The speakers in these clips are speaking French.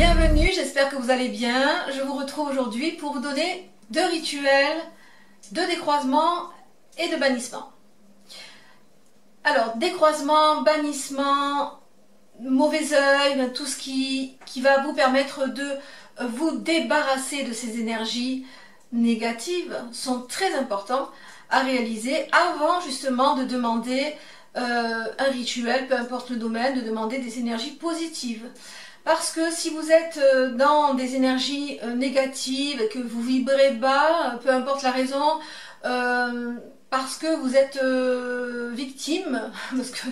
Bienvenue, j'espère que vous allez bien. Je vous retrouve aujourd'hui pour vous donner 2 rituels de décroisement et de bannissement. Alors, décroisement, bannissement, mauvais œil, tout ce qui va vous permettre de vous débarrasser de ces énergies négatives sont très importants à réaliser avant justement de demander un rituel, peu importe le domaine, de demander des énergies positives. Parce que si vous êtes dans des énergies négatives, que vous vibrez bas, peu importe la raison, parce que vous êtes victime, parce que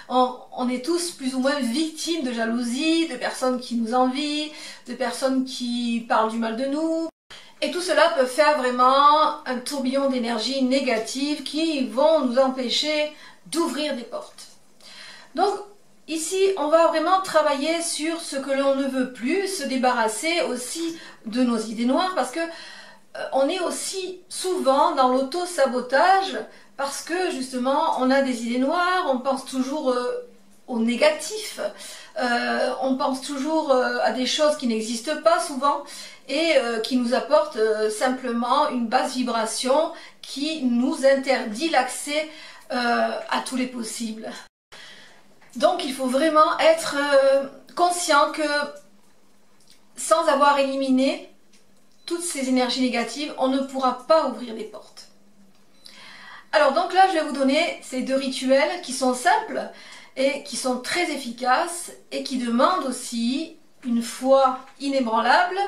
on est tous plus ou moins victimes de jalousie, de personnes qui nous envient, de personnes qui parlent du mal de nous. Et tout cela peut faire vraiment un tourbillon d'énergie négative qui vont nous empêcher d'ouvrir des portes. Donc, ici, on va vraiment travailler sur ce que l'on ne veut plus, se débarrasser aussi de nos idées noires, parce que on est aussi souvent dans l'auto-sabotage, parce que justement, on a des idées noires, on pense toujours au négatif, on pense toujours à des choses qui n'existent pas souvent, et qui nous apportent simplement une basse vibration qui nous interdit l'accès à tous les possibles. Donc il faut vraiment être conscient que sans avoir éliminé toutes ces énergies négatives, on ne pourra pas ouvrir les portes. Alors donc là, je vais vous donner ces 2 rituels qui sont simples et qui sont très efficaces et qui demandent aussi une foi inébranlable,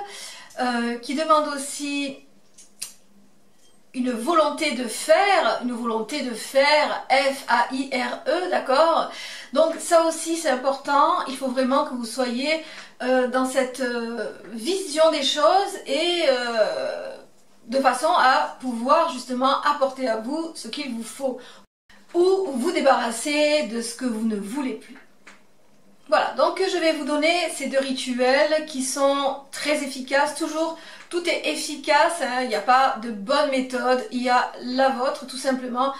qui demandent aussi une volonté de faire F-A-I-R-E, d'accord? Donc ça aussi c'est important, il faut vraiment que vous soyez dans cette vision des choses et de façon à pouvoir justement apporter à vous ce qu'il vous faut ou vous débarrasser de ce que vous ne voulez plus. Voilà, donc je vais vous donner ces 2 rituels qui sont très efficaces. Toujours, tout est efficace, hein, il n'y a pas de bonne méthode, il y a la vôtre tout simplement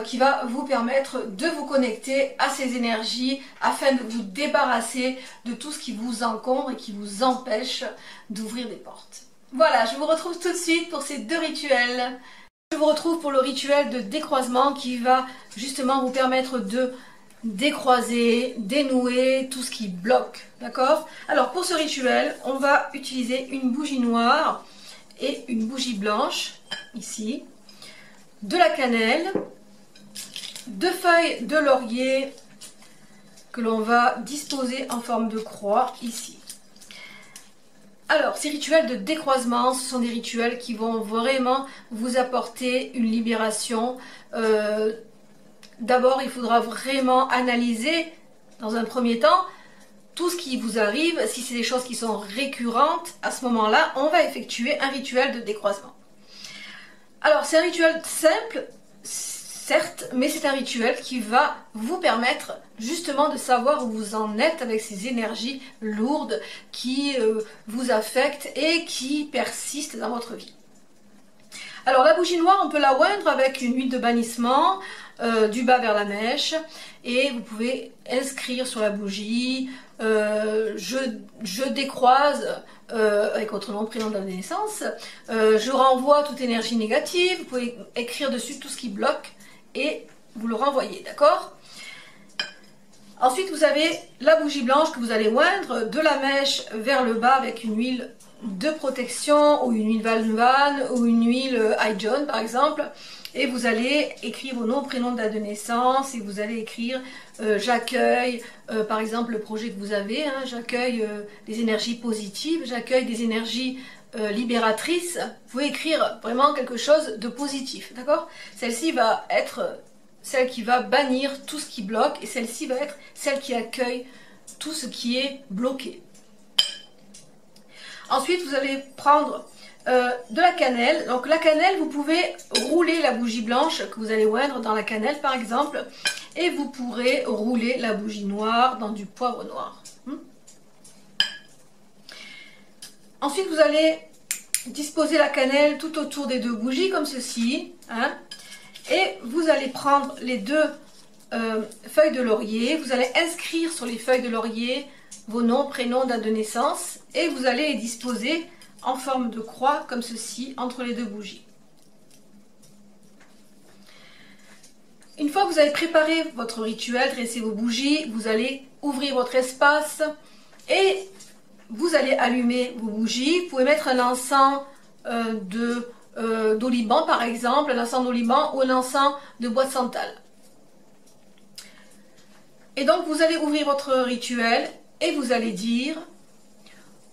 qui va vous permettre de vous connecter à ces énergies afin de vous débarrasser de tout ce qui vous encombre et qui vous empêche d'ouvrir des portes. Voilà, je vous retrouve tout de suite pour ces 2 rituels. Je vous retrouve pour le rituel de décroisement qui va justement vous permettre de décroiser, dénouer tout ce qui bloque, d'accord? Alors pour ce rituel, on va utiliser une bougie noire et une bougie blanche, ici, de la cannelle, 2 feuilles de laurier que l'on va disposer en forme de croix, ici. Alors, ces rituels de décroisement, ce sont des rituels qui vont vraiment vous apporter une libération. D'abord, il faudra vraiment analyser, dans un premier temps, tout ce qui vous arrive. Si c'est des choses qui sont récurrentes, à ce moment-là, on va effectuer un rituel de décroisement. Alors, c'est un rituel simple, certes, mais c'est un rituel qui va vous permettre justement de savoir où vous en êtes avec ces énergies lourdes qui vous affectent et qui persistent dans votre vie. Alors la bougie noire, on peut la oindre avec une huile de bannissement, du bas vers la mèche, et vous pouvez inscrire sur la bougie je décroise avec votre nom, prénom de la naissance, je renvoie toute énergie négative. Vous pouvez écrire dessus tout ce qui bloque et vous le renvoyez, d'accord? Ensuite vous avez la bougie blanche que vous allez oindre de la mèche vers le bas avec une huile de protection ou une huile Valvan ou une huile John par exemple, et vous allez écrire vos noms, prénoms de date de naissance, et vous allez écrire j'accueille par exemple le projet que vous avez, hein, j'accueille des énergies positives, j'accueille des énergies libératrices. Vous pouvez écrire vraiment quelque chose de positif, d'accord? Celle-ci va être celle qui va bannir tout ce qui bloque, et celle-ci va être celle qui accueille tout ce qui est bloqué. Ensuite, vous allez prendre de la cannelle. Donc la cannelle, vous pouvez rouler la bougie blanche que vous allez oindre dans la cannelle par exemple, et vous pourrez rouler la bougie noire dans du poivre noir. Ensuite, vous allez disposer la cannelle tout autour des 2 bougies comme ceci, hein, et vous allez prendre les 2 feuilles de laurier. Vous allez inscrire sur les feuilles de laurier vos noms, prénoms, date de naissance, et vous allez les disposer en forme de croix, comme ceci, entre les deux bougies. Une fois que vous avez préparé votre rituel, dressé vos bougies, vous allez ouvrir votre espace et vous allez allumer vos bougies. Vous pouvez mettre un encens d'oliban par exemple, un encens d'oliban ou un encens de bois de santal. Et donc vous allez ouvrir votre rituel et vous allez dire: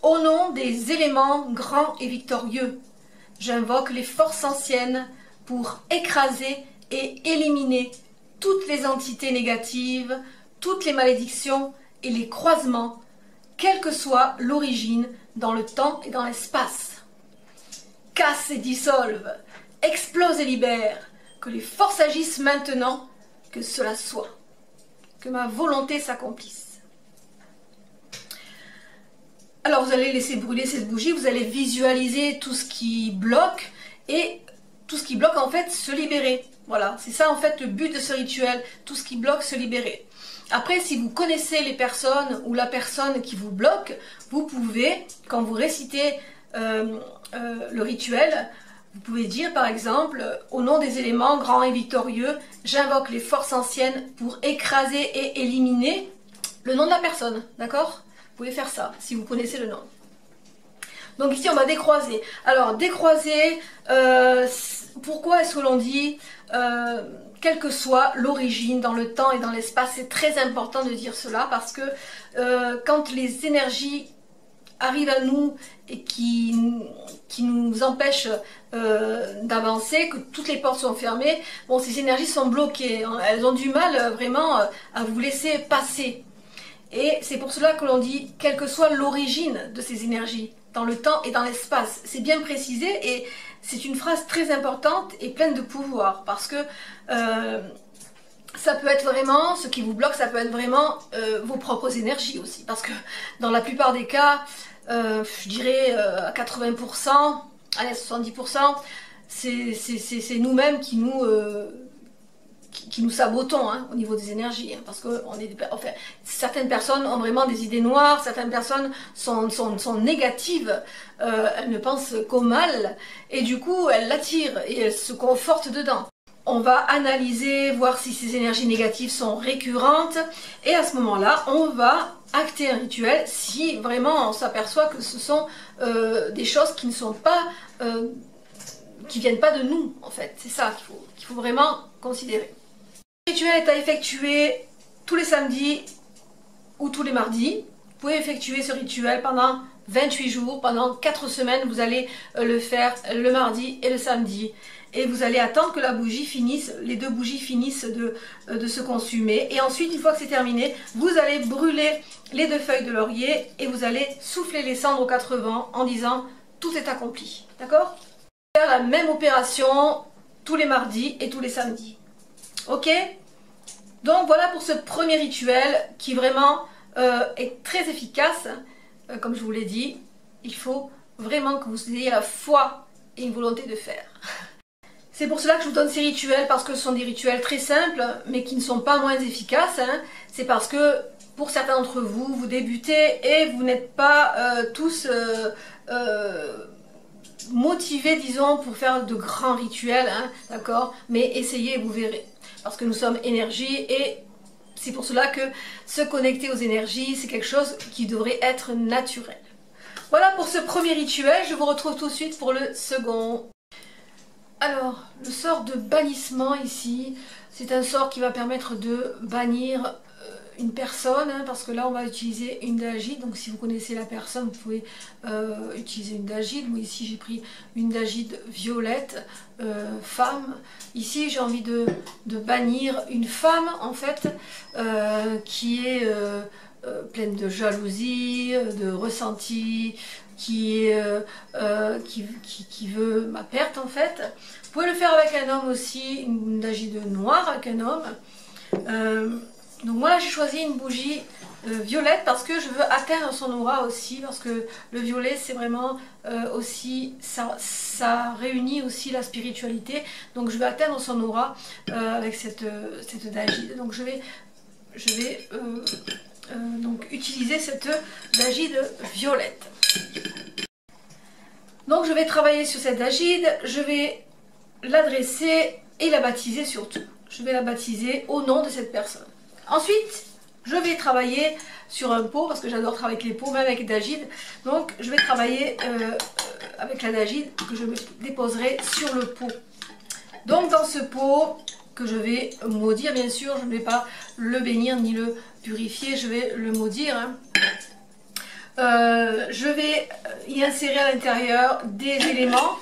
au nom des éléments grands et victorieux, j'invoque les forces anciennes pour écraser et éliminer toutes les entités négatives, toutes les malédictions et les croisements, quelle que soit l'origine, dans le temps et dans l'espace. Casse et dissolve, explose et libère, que les forces agissent maintenant, que cela soit, que ma volonté s'accomplisse. Alors vous allez laisser brûler cette bougie, vous allez visualiser tout ce qui bloque et tout ce qui bloque en fait se libérer. Voilà, c'est ça en fait le but de ce rituel, tout ce qui bloque se libérer. Après, si vous connaissez les personnes ou la personne qui vous bloque, vous pouvez, quand vous récitez le rituel, vous pouvez dire par exemple: au nom des éléments grands et victorieux, j'invoque les forces anciennes pour écraser et éliminer le nom de la personne, d'accord? Vous pouvez faire ça si vous connaissez le nom. Donc ici on va décroiser. Alors décroiser, pourquoi est-ce que l'on dit quelle que soit l'origine dans le temps et dans l'espace? C'est très important de dire cela parce que quand les énergies arrivent à nous et qui nous empêchent d'avancer, que toutes les portes sont fermées, bon, ces énergies sont bloquées, hein, elles ont du mal vraiment à vous laisser passer. Et c'est pour cela que l'on dit quelle que soit l'origine de ces énergies, dans le temps et dans l'espace. C'est bien précisé et c'est une phrase très importante et pleine de pouvoir parce que ça peut être vraiment, ce qui vous bloque, ça peut être vraiment vos propres énergies aussi. Parce que dans la plupart des cas, je dirais à 80%, allez, 70%, c'est nous-mêmes qui nous sabotons hein, au niveau des énergies, hein, parce que enfin, certaines personnes ont vraiment des idées noires, certaines personnes sont négatives, elles ne pensent qu'au mal, et du coup elles l'attirent et elles se confortent dedans. On va analyser, voir si ces énergies négatives sont récurrentes, et à ce moment-là, on va acter un rituel si vraiment on s'aperçoit que ce sont des choses qui ne sont pas, qui viennent pas de nous, en fait. C'est ça qu'il faut vraiment considérer. Le rituel est à effectuer tous les samedis ou tous les mardis. Vous pouvez effectuer ce rituel pendant 28 jours, pendant 4 semaines. Vous allez le faire le mardi et le samedi. Et vous allez attendre que la bougie finisse, les deux bougies finissent de se consumer. Et ensuite, une fois que c'est terminé, vous allez brûler les 2 feuilles de laurier et vous allez souffler les cendres aux 4 vents en disant « tout est accompli ». D'accord ? Faire la même opération tous les mardis et tous les samedis. Ok? Donc voilà pour ce premier rituel qui vraiment est très efficace. Comme je vous l'ai dit, il faut vraiment que vous ayez la foi et une volonté de faire. C'est pour cela que je vous donne ces rituels, parce que ce sont des rituels très simples, mais qui ne sont pas moins efficaces. Hein. C'est parce que pour certains d'entre vous, vous débutez et vous n'êtes pas tous motivés, disons, pour faire de grands rituels, hein, d'accord? Mais essayez et vous verrez. Parce que nous sommes énergie et c'est pour cela que se connecter aux énergies, c'est quelque chose qui devrait être naturel. Voilà pour ce premier rituel, je vous retrouve tout de suite pour le second. Alors, le sort de bannissement ici, c'est un sort qui va permettre de bannir une personne, hein, parce que là on va utiliser une dagite, donc si vous connaissez la personne, vous pouvez utiliser une dagite. Moi ici j'ai pris une dagite violette, femme. Ici j'ai envie de bannir une femme en fait, qui est pleine de jalousie, de ressenti, qui veut ma perte en fait. Vous pouvez le faire avec un homme aussi, une dagite noire avec un homme. Donc moi là j'ai choisi une bougie violette parce que je veux atteindre son aura aussi, parce que le violet c'est vraiment aussi, ça réunit aussi la spiritualité, donc je veux atteindre son aura avec cette dagite. Donc je vais donc utiliser cette dagide violette. Donc je vais travailler sur cette dagide, je vais l'adresser et la baptiser surtout. Je vais la baptiser au nom de cette personne. Ensuite, je vais travailler sur un pot, parce que j'adore travailler avec les pots, même avec dagide. Donc je vais travailler avec la dagide que je déposerai sur le pot. Donc dans ce pot que je vais maudire, bien sûr, je ne vais pas le bénir ni le purifier, je vais le maudire. Hein. Je vais y insérer à l'intérieur des éléments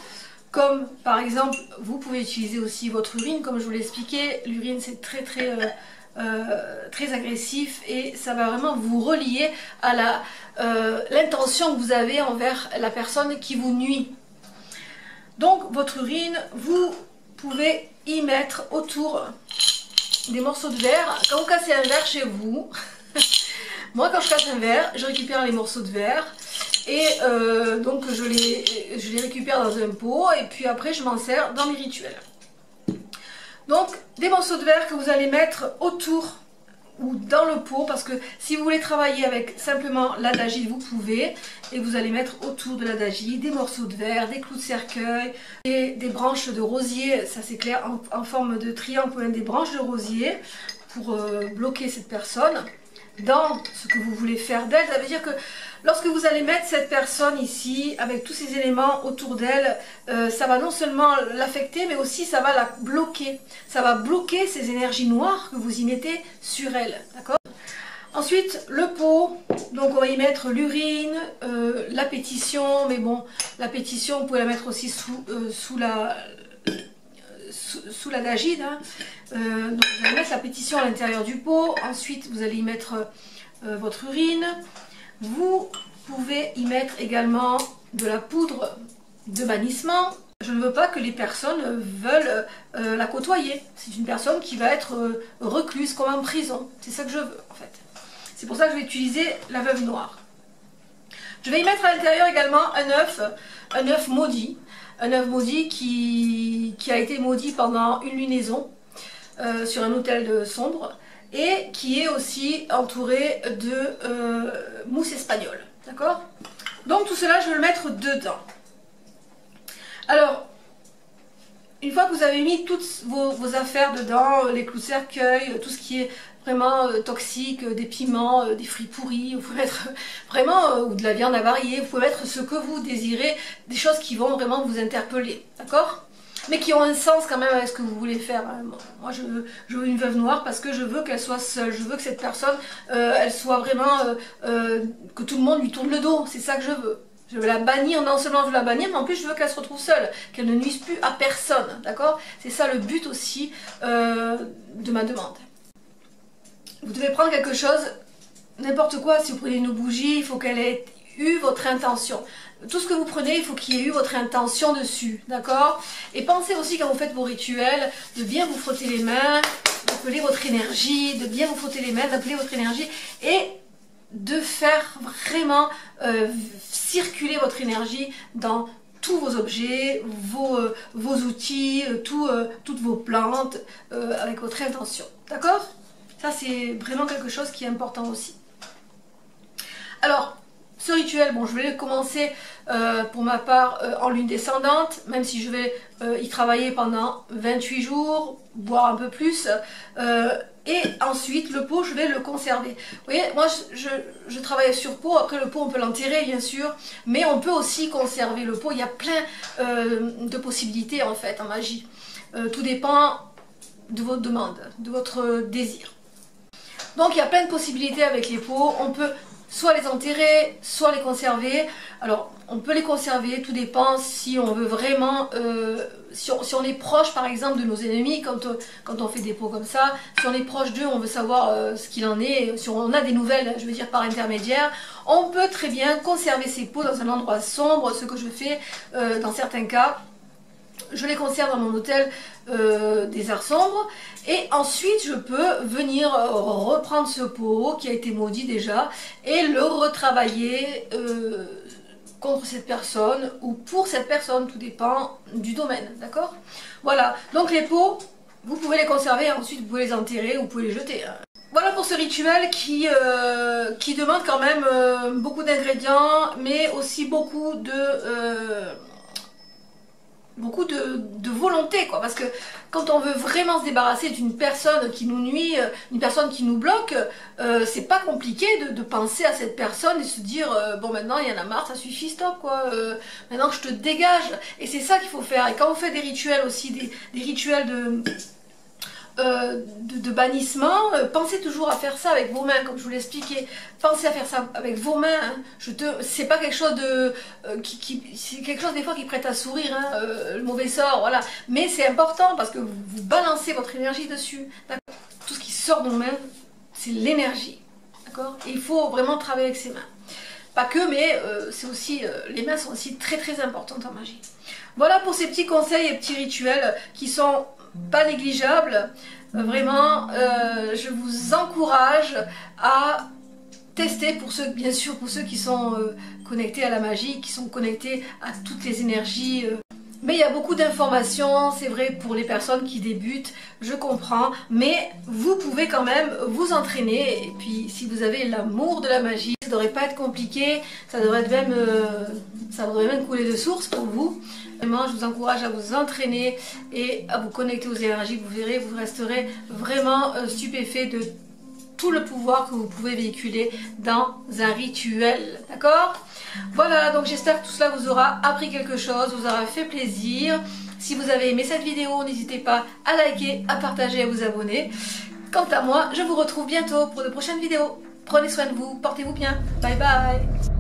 comme par exemple, vous pouvez utiliser aussi votre urine, comme je vous l'ai expliqué. L'urine c'est très agressif et ça va vraiment vous relier à l'intention que vous avez envers la personne qui vous nuit. Donc votre urine, vous pouvez y mettre autour des morceaux de verre. Quand vous cassez un verre chez vous, moi quand je casse un verre, je récupère les morceaux de verre et donc je les récupère dans un pot et puis après je m'en sers dans mes rituels. Donc des morceaux de verre que vous allez mettre autour ou dans le pot, parce que si vous voulez travailler avec simplement la dagide, vous pouvez, et vous allez mettre autour de la dagide des morceaux de verre, des clous de cercueil, et des branches de rosier, ça c'est clair, en forme de triangle, vous pouvez mettre des branches de rosier pour bloquer cette personne dans ce que vous voulez faire d'elle. Ça veut dire que lorsque vous allez mettre cette personne ici, avec tous ces éléments autour d'elle, ça va non seulement l'affecter, mais aussi ça va la bloquer. Ça va bloquer ces énergies noires que vous y mettez sur elle, d'accord? Ensuite, le pot, donc on va y mettre l'urine, la pétition, mais bon, la pétition, vous pouvez la mettre aussi sous la dagide. Hein. Donc vous allez mettre la pétition à l'intérieur du pot, ensuite vous allez y mettre votre urine. Vous pouvez y mettre également de la poudre de bannissement. Je ne veux pas que les personnes veulent la côtoyer. C'est une personne qui va être recluse comme en prison. C'est ça que je veux en fait. C'est pour ça que je vais utiliser la veuve noire. Je vais y mettre à l'intérieur également un œuf maudit. Un œuf maudit qui a été maudit pendant une lunaison sur un autel sombre. Et qui est aussi entouré de mousse espagnole, d'accord? Donc tout cela, je vais le mettre dedans. Alors, une fois que vous avez mis toutes vos affaires dedans, les clous de cercueil, tout ce qui est vraiment toxique, des piments, des fruits pourris, vous pouvez mettre vraiment, ou de la viande avariée, vous pouvez mettre ce que vous désirez, des choses qui vont vraiment vous interpeller, d'accord? Mais qui ont un sens quand même avec ce que vous voulez faire. Moi je veux une veuve noire parce que je veux qu'elle soit seule, je veux que cette personne, elle soit vraiment, que tout le monde lui tourne le dos, c'est ça que je veux. Je veux la bannir, non seulement je veux la bannir, mais en plus je veux qu'elle se retrouve seule, qu'elle ne nuise plus à personne, d'accord? C'est ça le but aussi de ma demande. Vous devez prendre quelque chose, n'importe quoi, si vous prenez une bougie, il faut qu'elle ait eu votre intention. Tout ce que vous prenez, il faut qu'il y ait eu votre intention dessus, d'accord? Et pensez aussi quand vous faites vos rituels, de bien vous frotter les mains, d'appeler votre énergie, de bien vous frotter les mains, d'appeler votre énergie et de faire vraiment circuler votre énergie dans tous vos objets, vos outils, toutes vos plantes, avec votre intention, d'accord? Ça c'est vraiment quelque chose qui est important aussi. Alors, ce rituel, bon, je vais le commencer pour ma part en lune descendante, même si je vais y travailler pendant 28 jours, voire un peu plus. Et ensuite, le pot, je vais le conserver. Vous voyez, moi, je travaille sur pot. Après, le pot, on peut l'enterrer, bien sûr. Mais on peut aussi conserver le pot. Il y a plein de possibilités, en fait, en magie. Tout dépend de votre demande, de votre désir. Donc, il y a plein de possibilités avec les pots. On peut soit les enterrer, soit les conserver. Alors, on peut les conserver, tout dépend si on veut vraiment, si on est proche par exemple de nos ennemis, quand on fait des pots comme ça, si on est proche d'eux, on veut savoir ce qu'il en est, si on a des nouvelles, je veux dire par intermédiaire, on peut très bien conserver ces pots dans un endroit sombre, ce que je fais dans certains cas. Je les conserve dans mon hôtel des arts sombres et ensuite je peux venir reprendre ce pot qui a été maudit déjà et le retravailler contre cette personne ou pour cette personne, tout dépend du domaine, d'accord? Voilà, donc les pots, vous pouvez les conserver, ensuite vous pouvez les enterrer ou vous pouvez les jeter. Voilà pour ce rituel qui demande quand même beaucoup d'ingrédients, mais aussi beaucoup de volonté, quoi. Parce que quand on veut vraiment se débarrasser d'une personne qui nous nuit, une personne qui nous bloque, c'est pas compliqué de penser à cette personne et se dire bon, maintenant il y en a marre, ça suffit, stop, quoi. Maintenant je te dégage. Et c'est ça qu'il faut faire. Et quand on fait des rituels aussi, des rituels de bannissement, pensez toujours à faire ça avec vos mains, comme je vous l'ai expliqué. Pensez à faire ça avec vos mains. Hein. C'est pas quelque chose de c'est quelque chose des fois qui prête à sourire, hein, le mauvais sort, voilà. Mais c'est important parce que vous balancez votre énergie dessus. Tout ce qui sort de nos mains, c'est l'énergie, d'accord. Et il faut vraiment travailler avec ses mains. Pas que, mais c'est aussi les mains sont aussi très très importantes en magie. Voilà pour ces petits conseils et petits rituels qui sont pas négligeable. Vraiment, je vous encourage à tester, pour ceux, bien sûr, pour ceux qui sont connectés à la magie, qui sont connectés à toutes les énergies. Mais il y a beaucoup d'informations, c'est vrai, pour les personnes qui débutent, je comprends, mais vous pouvez quand même vous entraîner. Et puis si vous avez l'amour de la magie, ça ne devrait pas être compliqué, ça devrait même couler de source pour vous. Vraiment, je vous encourage à vous entraîner et à vous connecter aux énergies. Vous verrez, vous resterez vraiment stupéfait de tout le pouvoir que vous pouvez véhiculer dans un rituel. D'accord? Voilà, donc j'espère que tout cela vous aura appris quelque chose, vous aura fait plaisir. Si vous avez aimé cette vidéo, n'hésitez pas à liker, à partager, à vous abonner. Quant à moi, je vous retrouve bientôt pour de prochaines vidéos. Prenez soin de vous, portez-vous bien. Bye bye!